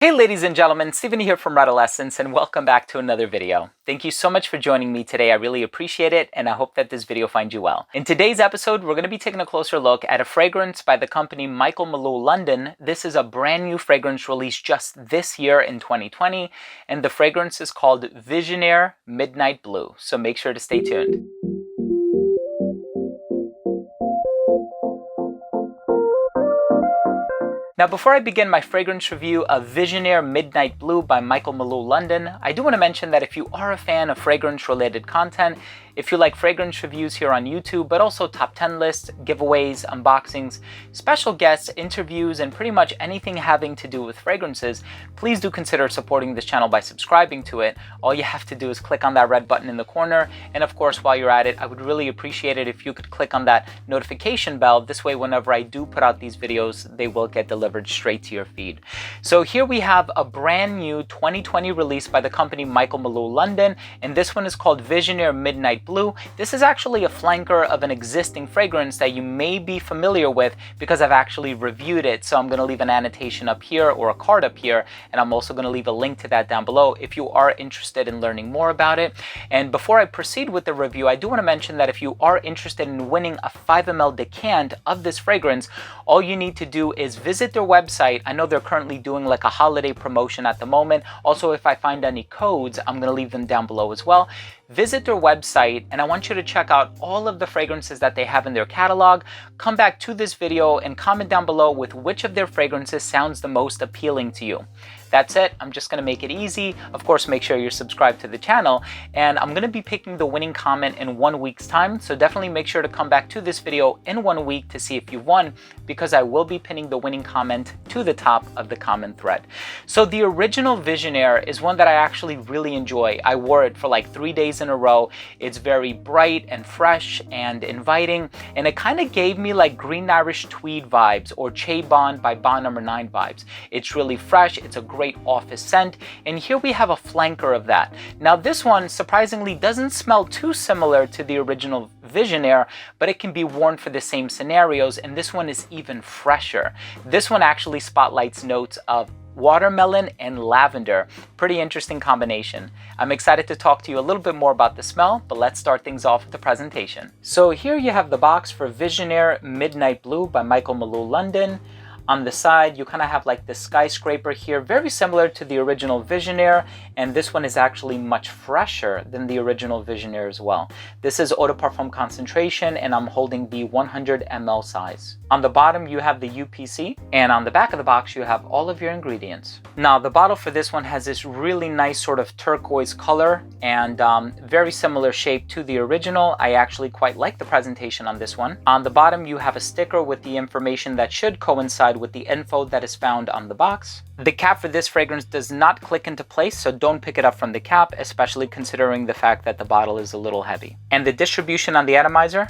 Hey ladies and gentlemen, Steven here from Redolessence and welcome back to another video. Thank you so much for joining me today. I really appreciate it and I hope that this video finds you well. In today's episode, we're going to be taking a closer look at a fragrance by the company Michael Malou London. This is a brand new fragrance released just this year in 2020 and the fragrance is called Visionair Midnight Blue. So make sure to stay tuned. Now, before I begin my fragrance review of Visionair Midnight Blue by Michael Malou London, I do want to mention that if you are a fan of fragrance-related content, if you like fragrance reviews here on YouTube, but also top 10 lists, giveaways, unboxings, special guests, interviews, and pretty much anything having to do with fragrances, please do consider supporting this channel by subscribing to it. All you have to do is click on that red button in the corner. And of course, while you're at it, I would really appreciate it if you could click on that notification bell. This way, whenever I do put out these videos, they will get delivered straight to your feed. So here we have a brand new 2020 release by the company Michael Malou London, and this one is called Visionair Midnight Blue. This is actually a flanker of an existing fragrance that you may be familiar with because I've actually reviewed it. So I'm going to leave an annotation up here or a card up here, and I'm also going to leave a link to that down below if you are interested in learning more about it. And before I proceed with the review, I do want to mention that if you are interested in winning a 5 ml decant of this fragrance, all you need to do is visit their website. I know they're currently doing like a holiday promotion at the moment. Also, if I find any codes, I'm going to leave them down below as well. Visit their website and I want you to check out all of the fragrances that they have in their catalog. Come back to this video and comment down below with which of their fragrances sounds the most appealing to you. That's it. I'm just going to make it easy. Of course, make sure you're subscribed to the channel. And I'm going to be picking the winning comment in 1 week's time. So definitely make sure to come back to this video in 1 week to see if you won, because I will be pinning the winning comment to the top of the comment thread. So the original Visionair is one that I actually really enjoy. I wore it for like 3 days in a row. It's very bright and fresh and inviting. And it kind of gave me like Green Irish Tweed vibes or Che Bond by Bond No. 9 vibes. It's really fresh. It's a great office scent, and here we have a flanker of that. Now this one surprisingly doesn't smell too similar to the original Visionair, but it can be worn for the same scenarios, and this one is even fresher. This one actually spotlights notes of watermelon and lavender. Pretty interesting combination. I'm excited to talk to you a little bit more about the smell, but let's start things off with the presentation. So here you have the box for Visionair Midnight Blue by Michael Malou London. On the side, you kind of have like the skyscraper here, very similar to the original Visionair, and this one is actually much fresher than the original Visionair as well. This is Eau de Parfum concentration, and I'm holding the 100 ml size. On the bottom, you have the UPC, and on the back of the box, you have all of your ingredients. Now, the bottle for this one has this really nice sort of turquoise color and very similar shape to the original. I actually quite like the presentation on this one. On the bottom, you have a sticker with the information that should coincide with the info that is found on the box. The cap for this fragrance does not click into place, so don't pick it up from the cap, especially considering the fact that the bottle is a little heavy. And the distribution on the atomizer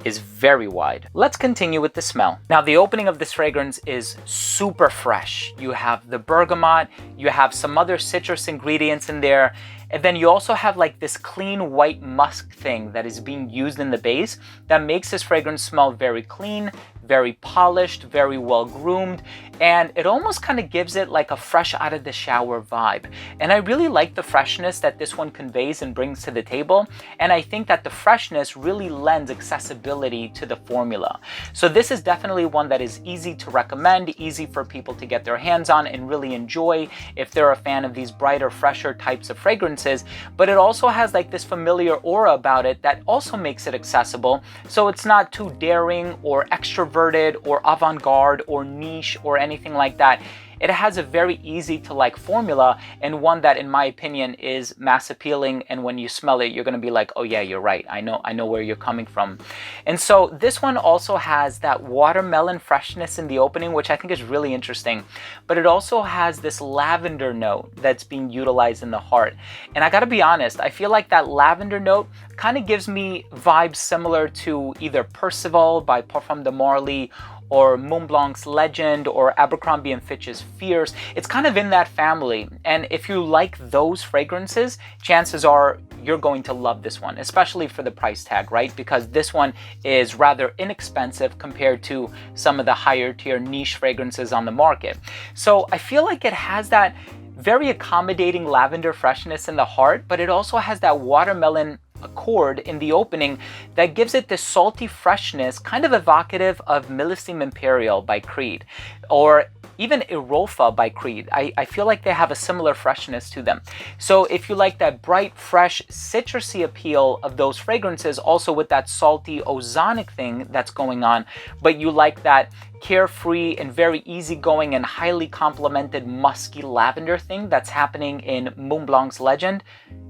is very wide. Let's continue with the smell. Now, the opening of this fragrance is super fresh. You have the bergamot, you have some other citrus ingredients in there, and then you also have like this clean white musk thing that is being used in the base that makes this fragrance smell very clean, very polished, very well groomed, and it almost kind of gives it like a fresh out of the shower vibe. And I really like the freshness that this one conveys and brings to the table, and I think that the freshness really lends accessibility to the formula. So this is definitely one that is easy to recommend, easy for people to get their hands on and really enjoy if they're a fan of these brighter, fresher types of fragrances. But it also has like this familiar aura about it that also makes it accessible, so it's not too daring or extroverted or avant-garde or niche or anything like that. It has a very easy to like formula, and one that in my opinion is mass appealing, and when you smell it you're going to be like, oh yeah, you're right, I know where you're coming from. And so this one also has that watermelon freshness in the opening, which I think is really interesting, but it also has this lavender note that's being utilized in the heart. And I gotta be honest, I feel like that lavender note kind of gives me vibes similar to either Percival by Parfum de Marly or Montblanc's Legend, or Abercrombie & Fitch's Fierce. It's kind of in that family. And if you like those fragrances, chances are you're going to love this one, especially for the price tag, right? Because this one is rather inexpensive compared to some of the higher tier niche fragrances on the market. So I feel like it has that very accommodating lavender freshness in the heart, but it also has that watermelon accord in the opening that gives it this salty freshness, kind of evocative of Millésime Imperial by Creed, or even Irofa by Creed. I feel like they have a similar freshness to them. So if you like that bright, fresh, citrusy appeal of those fragrances, also with that salty, ozonic thing that's going on, but you like that carefree and very easygoing and highly complemented musky lavender thing that's happening in Montblanc's Legend,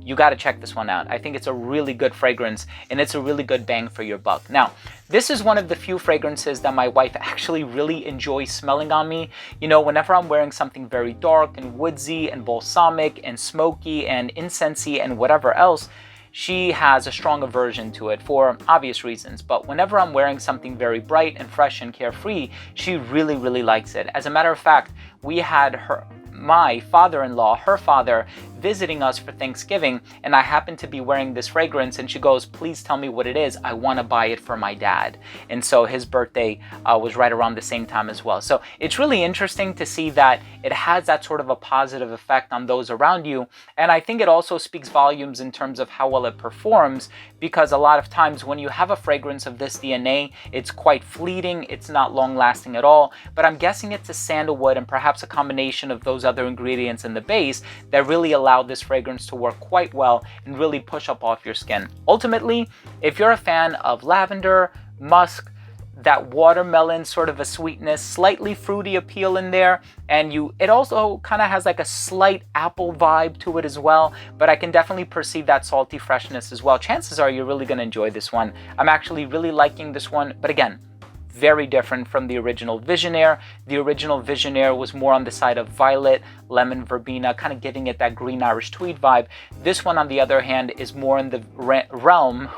you got to check this one out. I think it's a really good fragrance and it's a really good bang for your buck. Now, this is one of the few fragrances that my wife actually really enjoys smelling on me. You know, whenever I'm wearing something very dark and woodsy and balsamic and smoky and incensey and whatever else, she has a strong aversion to it for obvious reasons. But whenever I'm wearing something very bright and fresh and carefree, she really, really likes it. As a matter of fact, we had my father-in-law, her father, visiting us for Thanksgiving, and I happened to be wearing this fragrance, and she goes, please tell me what it is. I want to buy it for my dad. And so his birthday was right around the same time as well. So it's really interesting to see that it has that sort of a positive effect on those around you. And I think it also speaks volumes in terms of how well it performs, because a lot of times when you have a fragrance of this DNA, it's quite fleeting, it's not long lasting at all. But I'm guessing it's a sandalwood and perhaps a combination of those other ingredients in the base that really allow this fragrance to work quite well and really push up off your skin. Ultimately, if you're a fan of lavender, musk, that watermelon sort of a sweetness, slightly fruity appeal in there, and it also kind of has like a slight apple vibe to it as well, but I can definitely perceive that salty freshness as well. Chances are you're really going to enjoy this one. I'm actually really liking this one, but again, very different from the original Visionair. The original Visionair was more on the side of violet, lemon verbena, kind of giving it that green Irish tweed vibe. This one, on the other hand, is more in the realm,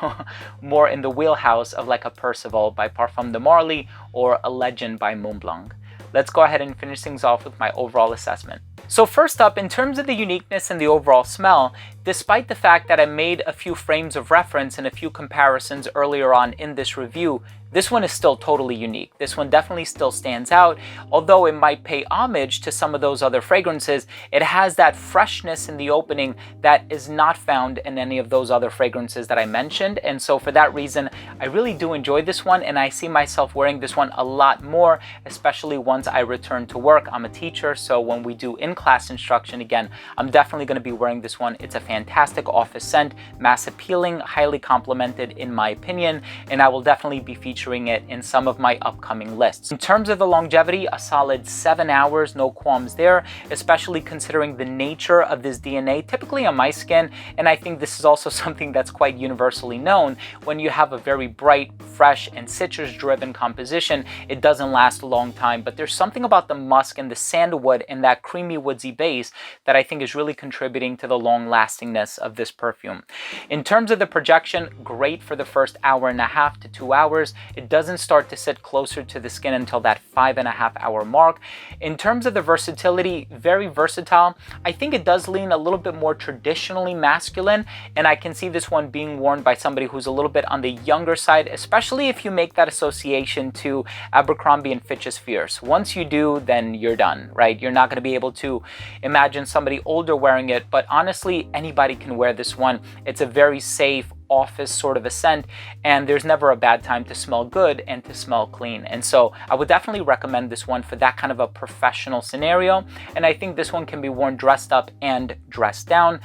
more in the wheelhouse of like a Percival by Parfums de Marly or a Legend by Montblanc. Let's go ahead and finish things off with my overall assessment. So first up, in terms of the uniqueness and the overall smell, despite the fact that I made a few frames of reference and a few comparisons earlier on in this review, this one is still totally unique. This one definitely still stands out. Although it might pay homage to some of those other fragrances, it has that freshness in the opening that is not found in any of those other fragrances that I mentioned. And so for that reason, I really do enjoy this one, and I see myself wearing this one a lot more, especially once I return to work. I'm a teacher, so when we do in-class instruction, again, I'm definitely going to be wearing this one. It's a fantastic office scent, mass appealing, highly complimented in my opinion, and I will definitely be featuring it in some of my upcoming lists. In terms of the longevity, a solid 7 hours, no qualms there, especially considering the nature of this DNA typically on my skin. And I think this is also something that's quite universally known. When you have a very bright, fresh, and citrus-driven composition, it doesn't last a long time. But there's something about the musk and the sandalwood and that creamy woodsy base that I think is really contributing to the long-lastingness of this perfume. In terms of the projection, great for the first hour and a half to 2 hours. It doesn't start to sit closer to the skin until that 5.5 hour mark. In terms of the versatility, very versatile. I think it does lean a little bit more traditionally masculine, and I can see this one being worn by somebody who's a little bit on the younger side, especially if you make that association to Abercrombie & Fitch's Fierce. Once you do, then you're done, right? You're not going to be able to imagine somebody older wearing it, but honestly, anybody can wear this one. It's a very safe, office sort of a scent, and there's never a bad time to smell good and to smell clean. And so I would definitely recommend this one for that kind of a professional scenario. And I think this one can be worn dressed up and dressed down.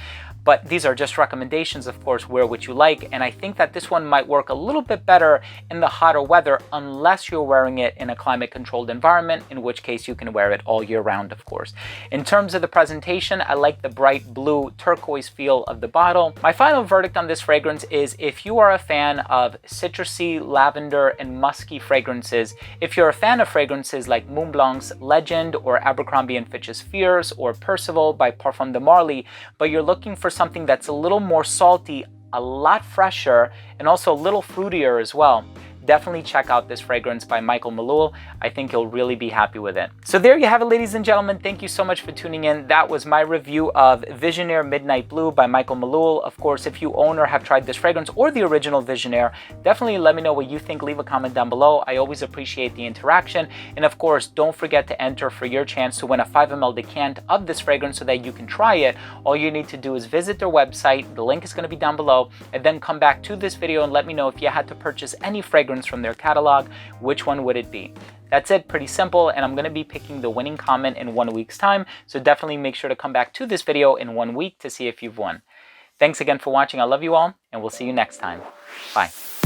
But these are just recommendations, of course, wear what you like. And I think that this one might work a little bit better in the hotter weather, unless you're wearing it in a climate-controlled environment, in which case you can wear it all year round, of course. In terms of the presentation, I like the bright blue turquoise feel of the bottle. My final verdict on this fragrance is, if you are a fan of citrusy, lavender, and musky fragrances, if you're a fan of fragrances like Montblanc's Legend or Abercrombie & Fitch's Fierce or Percival by Parfums de Marly, but you're looking for something that's a little more salty, a lot fresher, and also a little fruitier as well, definitely check out this fragrance by Michael Malul. I think you'll really be happy with it. So there you have it, ladies and gentlemen. Thank you so much for tuning in. That was my review of Visionair Midnight Blue by Michael Malul. Of course, if you own or have tried this fragrance or the original Visionair, definitely let me know what you think. Leave a comment down below. I always appreciate the interaction. And of course, don't forget to enter for your chance to win a 5 ml decant of this fragrance so that you can try it. All you need to do is visit their website. The link is going to be down below, and then come back to this video and let me know if you had to purchase any fragrance from their catalog, which one would it be? That's it, pretty simple, and I'm going to be picking the winning comment in 1 week's time, so definitely make sure to come back to this video in 1 week to see if you've won. Thanks again for watching. I love you all, and we'll see you next time. Bye.